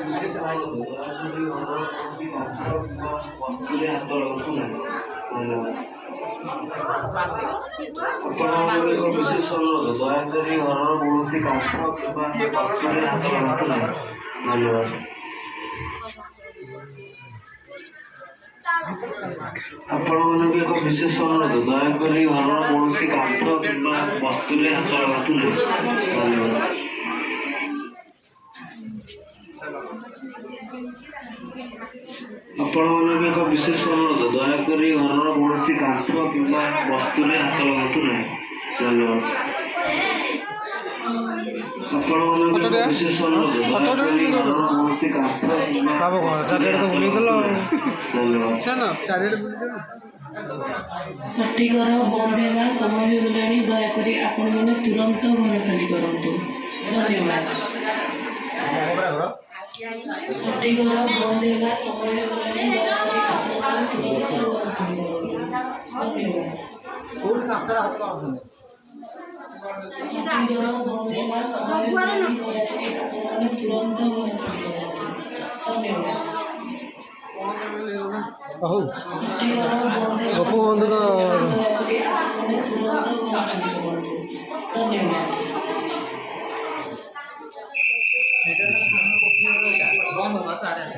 विशेष अनुरोध दयाकोरी घर कौन काठ धन्यवाद। आपण मानक एक विशेष अनुरोध दयाकोरी घर कौन काठ वस्तु हाथ लगातु धन्यवाद। आपण मानक एक विशेष अनुरोध दयाकोरी घर कौन काठ कि वस्तु हाथ लगातु धन्यवाद। आपण मानक एक विशेष अनुरोध दयाकोरी घर कौन काठ सठिक घर बंद होगा समय हो गलानी दयाकोरी आपण मैंने तुरंत घर खाली करंतु धन्यवाद। सठिक घर बंद होगा समय हो गलानी दयाकोरी आपण मैंने तुरंत घर खाली करंतु धन्यवाद। सठिक घर बंद होगा समय हो गलानी दयाकोरी आपण मैंने तुरंत घर खाली करंतु धन्यवाद। गपू बंद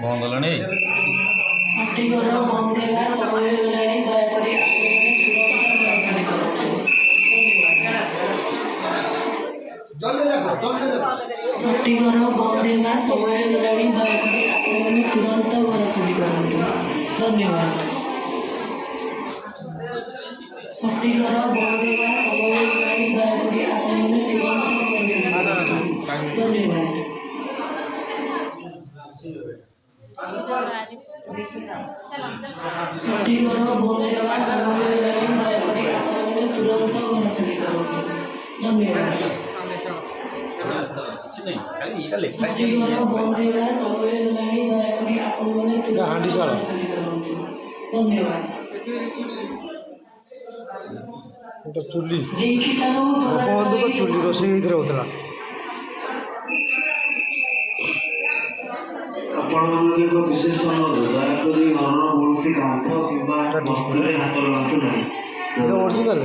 बंद हेलानी सठी घर बंद होगा समय होगा दयाकोरी आपण मैंने तुरंत घर खाली करंतु धन्यवाद। सठी घर बंद होगा समय होगा दयाकोरी आपण मैंने तुरंत घर खाली करंतु धन्यवाद। सठी घर बंद होगा समय होगा दयाकोरी आपण मैंने तुरंत घर खाली करंतु धन्यवाद। चुली बंधु को चुली रोसे होता विशेष अनुरोध दयाकोरी घर कौन काठ कि वस्तु हाथ लगातु ओरिजिनल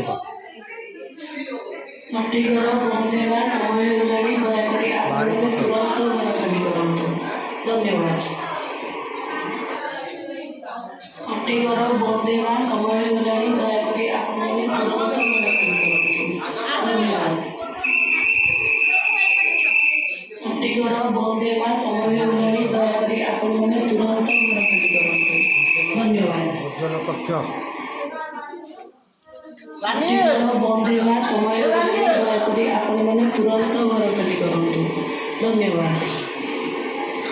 सठिक घर बंद होगा समय होगा दयाकोरी आपण मैंने तुरंत घर खाली करंतु धन्यवाद। सठिक घर बंद होगा समय होगा दयाकोरी आपण मैंने तुरंत घर खाली करंतु धन्यवाद। सठिक घर बंद होगा समय होगा दयाकोरी आपण मैंने तुरंत घर खाली करंतु धन्यवाद। कक्ष सठी घर बंद होगा समय होगा दयाकोरी आपण मैंने तुरंत घर खाली करंतु धन्यवाद।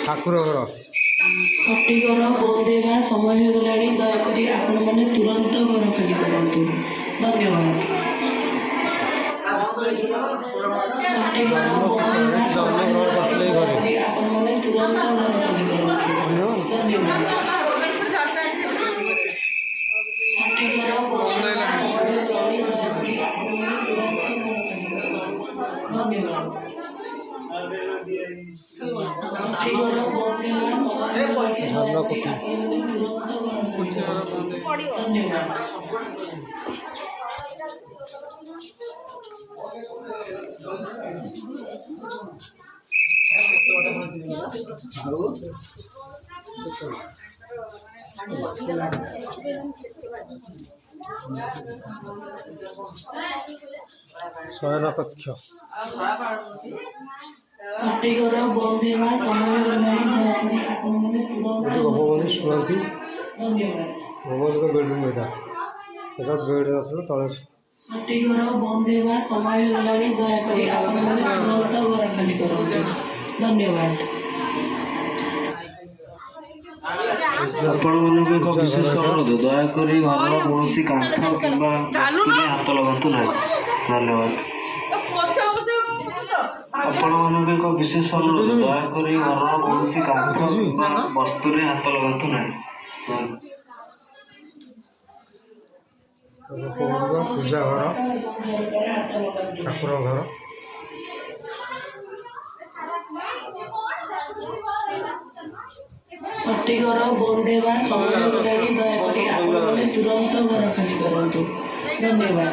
ठाकुर घर सठी घर बंद होगा समय होगा दयाकोरी आपण मैंने तुरंत घर खाली करंतु धन्यवाद। सठी घर बंद होगा समय होगा दयाकोरी आपण मैंने तुरंत घर खाली करंतु धन्यवाद। सठी घर बंद होगा समय होगा दयाकोरी आपण मैंने तुरंत घर खाली करंतु धन्यवाद। सठी घर बंद होगा समय होगा दयाकोरी आपण मैंने तुरंत घर खाली करंतु धन्यवाद। शयन कक्ष सठी घर बंद होगा समय होगा दयाकोरी आपण मैंने तुरंत गोपबंधु शुणती धन्यवाद। गोपबंधु का बेडरूम था बेड तले सठी घर बंद होगा समय होगा दयाकोरी आपण मैंने तुरंत घर खाली करंतु धन्यवाद। ଆପଣମାନଙ୍କୁ ଏକ ବିଶେଷ ଅନୁରୋଧ, ଦୟାକରି ଘରର କୌଣସି କାନ୍ଥ କିମ୍ବା ବସ୍ତୁରେ ହାତ ଲଗାନ୍ତୁ ନାହିଁ। ଧନ୍ୟବାଦ। ଆପଣମାନଙ୍କୁ ଏକ ବିଶେଷ ଅନୁରୋଧ, ଦୟାକରି ଘରର କୌଣସି କାନ୍ଥ କିମ୍ବା ବସ୍ତୁରେ ହାତ ଲଗାନ୍ତୁ ନାହିଁ। ପୂଜା ଘର, ଠାକୁର ଘର। ସଠିକ୍ ଘର ବନ୍ଦେଇବା ସମୟ ହେଲାଣି, ଦୟାକରି ଆପଣମାନେ ତୁରନ୍ତ ଘର ଖାଲି କରନ୍ତୁ। ଧନ୍ୟବାଦ।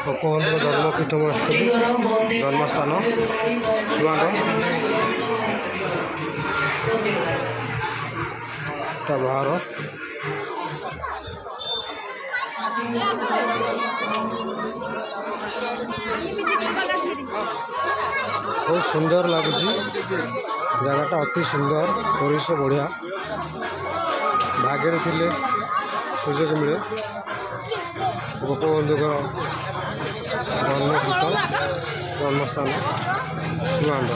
ଗୋପବନ୍ଧୁଙ୍କ ଜନ୍ମପୀଠ ସଠିକ୍ ଘର ବନ୍ଦେଇବା ଜନ୍ମସ୍ଥାନ ସମୟ ହେଲାଣି, ଦୟାକରି ସୁଆଣ୍ଡ। ତା ବାହାର ବହୁତ ସୁନ୍ଦର ଲାଗୁଛି ଜାଗାଟା, ଅତି ସୁନ୍ଦର, ପରିବେଶ ବଢ଼ିଆ। ଭାଗ୍ୟରେ ଥିଲେ ସୁଯୋଗ ମିଳେ। ଗୋପବନ୍ଧୁଙ୍କ ଜନ୍ମପୀଠ ଜନ୍ମସ୍ଥାନ ସୁଆଣ୍ଡ।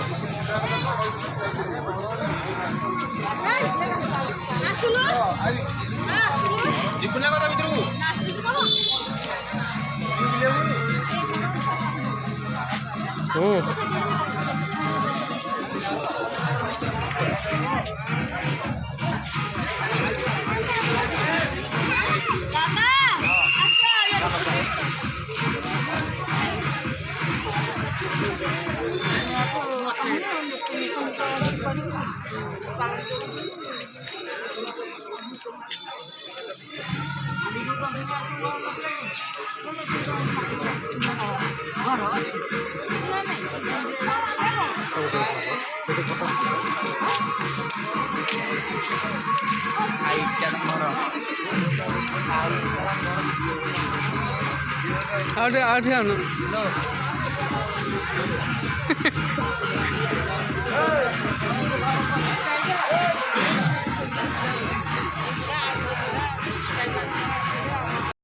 ଆଉ